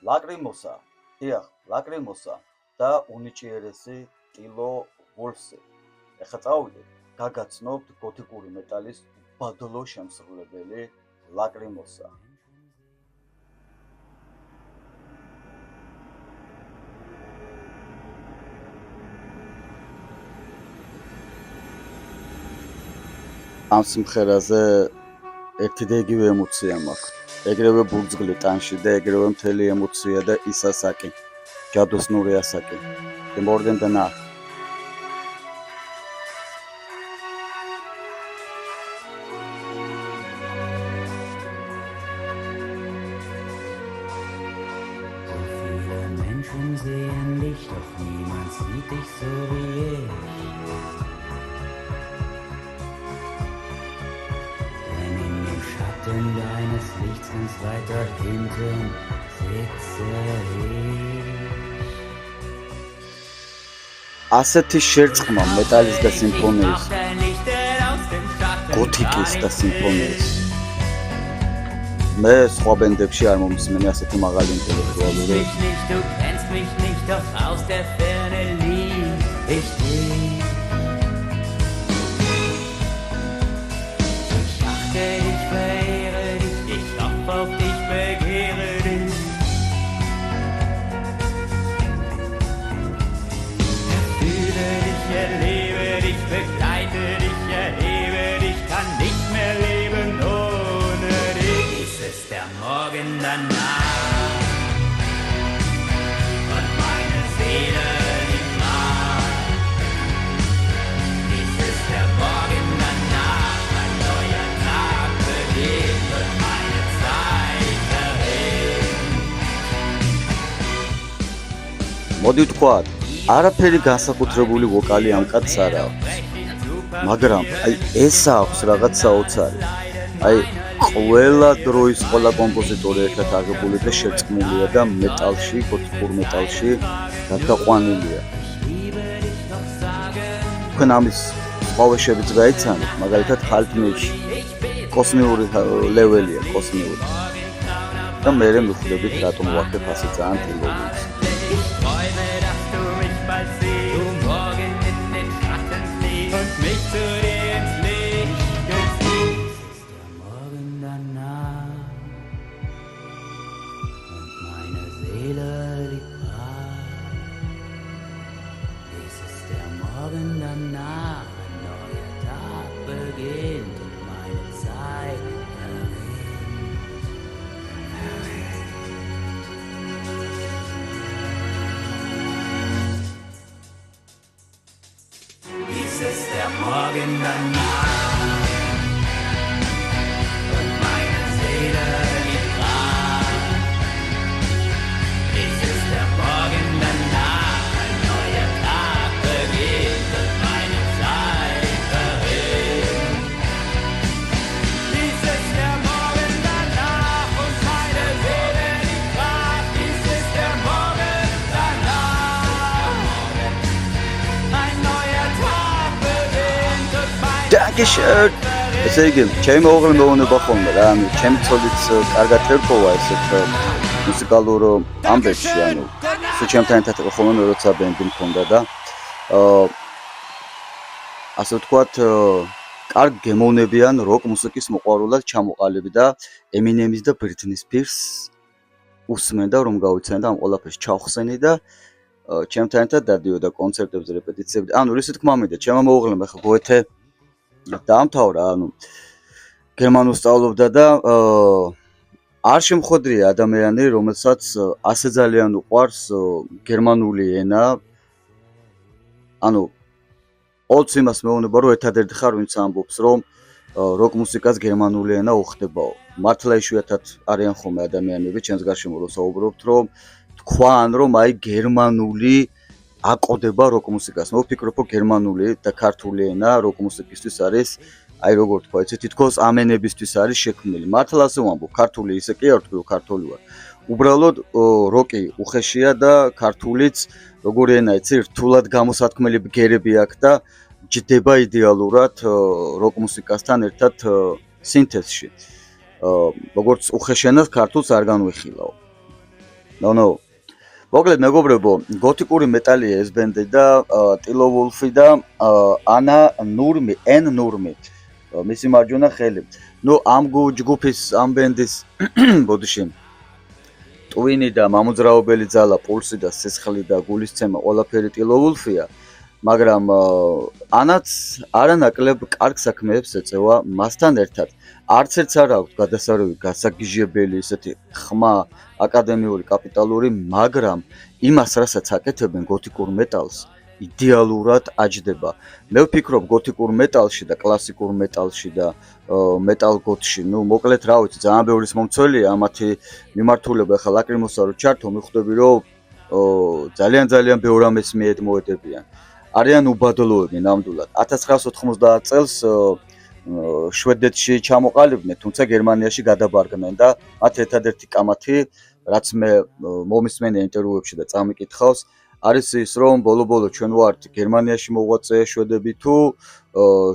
ლაკრიმოსა, დიახ, ლაკრიმოსა და უნიჭიერესი ტილო ვოლფსი. ეხლა წავიდეთ, გაგაცნობთ გოთიკური მეტალის უბადლო შემსრულებელი ლაკრიმოსა. ამ სიმღერაზე ერთი და იგივე ემოცია მაქვს. ეგრევე ბურძგლი ტანში და ეგრევე მთელი ემოცია და ის ასაკი. ჯადოსნური ასაკი. Dem Morgen danach. So viele Menschen sehen dich, doch niemand sieht dich so wie ich. Denn in dem Schatten deines Lichts ganz weit dort hinten sitze ich. ასეთი შერწყმა მეტალის და სიმფონიის, გოთიკის და სიმფონიის. მე სხვა ბენდებში არ მომისმენი ასეთი მაღალი ინტელექტუალური. Du kennst mich nicht, doch aus der Ferne lieb ich dich. Ich achte dich, verehre dich, ich hoffe auf dich, begehre dich. Fühle dich, erlebe dich, begleite dich, erhebe dich, kann nicht mehr leben ohne dich. Dies ist der Morgen danach und meine Seele die Macht. Dies ist der Morgen danach, ein neuer Tag beginnt und meine Zeit verrinnt. მოდი ვთქვათ, არაფერი განსაკუთრებული ვოკალი ამ კაცს არ აქვს. მაგრამ აი ეს აქვს რაღაც საოცარი. აი ყველა დროის ყველა კომპოზიტორი ერთად აღებული და შერწყმულია და მეტალში, გოთიკურ მეტალში გადაყვანილია. თქვენ ამის სხვავეშებიც გაიცანით, მაგალითად ხალთმეში კოსმიური ლეველია, კოსმიური. და მე მივხვდებით რატომ ვაქებ ასე ძალიან თილოვის. Ich träume, dass du mich bald siehst, du morgen in den Schatten fliehst und mich zu dir ins Licht ziehst. Es ist der Morgen danach und meine Seele die Pracht. Dies ist der Morgen danach, ein neuer Tag beginnt und meine Zeit verrinnt. Dies ist der Morgen danach und meine Seele die Pracht. Dies ist der Morgen danach, ein neuer Tag beginnt und meine Zeit verrinnt. Dies ist der Morgen danach und meine Seele die Pracht. Dies ist der Morgen danach, ein neuer Tag beginnt und meine Dankeschön. ესე იგი, ჩემი მოუღლე მეუბნება ხოლმე რა, ანუ ჩემი ცოდიც კარგად ერქვა ესეთ მუსიკალურ ამბებში, ანუ სულ ჩემთან ერთად იყო ხოლმე მე როცა ბენდი მქონდა და ასე ვთქვათ, კარგ გემოვნებიან როკ მუსიკის მოყვარულად ჩამოყალიბდა და ემინემის და ბრიტნი სპირს უსმენდა რომ გავიცანი და ამ ყველაფერს ჩავხსენი და ჩემთან ერთად დადიოდა კონცერტებზე, რეპეტიციებზე. ანუ ისე თქმა მინდა, ჩემო მოუღლემ ახლა გოეთე დაამთავრა, ანუ გერმანულ სწავლობდა და არ შემხვედრია ადამიანი, რომელსაც ასე ძალიან უყვარს გერმანული ენა. ანუ ყოველთვის იმას მეუბნება, რომ ერთადერთი ხარ, ვინც ამბობს, რომ როკ მუსიკას გერმანული ენა უხდებაო. მართლა იშვიათად არიან ხოლმე ადამიანები, ჩემს გარშემო რო საუბრობთ, რომ თქვან, რომ აი გერმანული აკოდება როკ მუსიკას. მე ვფიქრობ, რომ გერმანული და ქართული ენა როკ მუსიკისთვის არის, აი როგორ თქვა, იცი თითქოს ამ ენებისთვის არის შექმნილი. მართლა ასე ვამბობ, ქართული ისე კი არ ვთქვი, რომ ქართული ვარ. უბრალოდ როკი უხეშია და ქართულიც როგორი ენა, იცი, რთულად გამოსათქმელი ბგერები აქვს და ჯდება იდეალურად როკ მუსიკასთან ერთად სინთეზში. როგორც უხეშ ენას ქართულს არ განვიხილავ. ნო. მოკლედ მეგობრებო, გოთიკური მეტალია ეს ბენდი და ტილო ვულფი და ანა ნურმი, ენ ნურმი. მისი მარჯვენა ხელი. ნუ ამ ჯგუფის ამ ბენდის ბოდიში ტვინი და მამოძრაობელი ძალა, პულსი და სისხლი და გულისცემა ყველაფერი ტილო ვულფია, მაგრამ ანაც არანაკლებ კარგ საქმეებს ეწევა მასთან ერთად. არც ერთს არ აქვს გადასარევი გასაგიჟებელი ესეთი ხმა აკადემიური კაპიტალური, მაგრამ იმას რასაც აკეთებენ გოთიკურ მეტალს იდეალურად აჯდება. მე ვფიქრობ გოთიკურ მეტალში და კლასიკურ მეტალში და მეტალ გოთში, ნუ მოკლედ რა ვიცი, ძალიან ბევრის მომცველია ამათი მიმართულება. ახლა ლაკრიმოსა რო ჩართო, მიხვდები რომ ძალიან ბევრ ამას მიედმოედებიან. არიან უბადლოები ნამდვილად. 1990 წელს შვედეთში ჩამოყალიბდნენ, თუმცა გერმანიაში გადაბარგნენ და მათ ერთადერთი კამათი, რაც მე მომისმენია ინტერვიუებში და წამიკითხავს, არის ის, რომ ბოლო-ბოლო ჩვენ ვართ გერმანიაში მოღვაწე შვედები თუ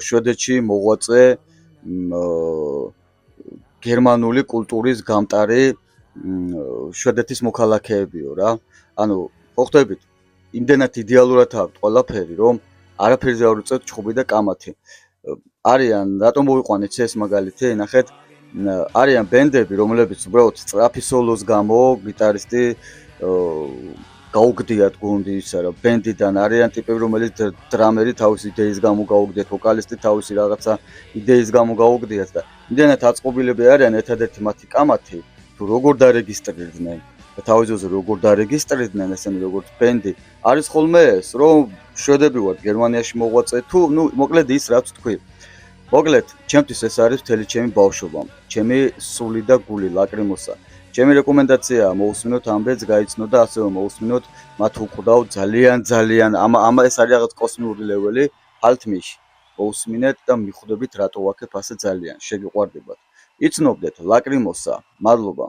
შვედეთში მოღვაწე გერმანული კულტურის გამტარი შვედეთის მოქალაქეებიო რა. ანუ ხო ხვდებით, იმდენად იდეალურად აქვს ყველაფერი, რომ არაფერზე არ უწევთ ჩხუბი და კამათი. არიან, რატომ მოვიყვანეთ ეს მაგალითი, ნახეთ, არიან ბენდები, რომლებიც უბრალოდ სწრაფი სოლოს გამო გიტარისტი გაუგდიათ გუნდი ისა რა ბენდიდან, არიან ტიპები, რომელიც დრამერი თავის იდეის გამო გაუგდიათ, ვოკალისტი თავისი რაღაცა იდეის გამო გაუგდიათ და იმდენად აწყობილები არიან, ერთადერთი მათი კამათი, თუ როგორ დარეგისტრირდნენ და თავის ძოზე როგორ დარეგისტრირდნენ ესენი როგორც ბენდი, არის ხოლმე ეს, რომ შვედები ვართ გერმანიაში მოღვაწე თუ, ნუ მოკლედ ის რაც თქვი. მოკლედ, ჩემთვის ეს არის მთელი ჩემი ბავშვობა, ჩემი სული და გული ლაკრიმოსა. ჩემი რეკომენდაციაა მოусმინოთ ამ ბენდს, გაიცნოთ და ასევე მოусმინოთ მათ უყდავ ძალიან ამა ეს არის რაღაც კოსმიური ლეველი, ალთმიში. მოусმინეთ და მიხვდებით რატო ვაქებ ასე ძალიან, შეგიყვარდებათ. იცნობდეთ ლაკრიმოსა, მადლობა.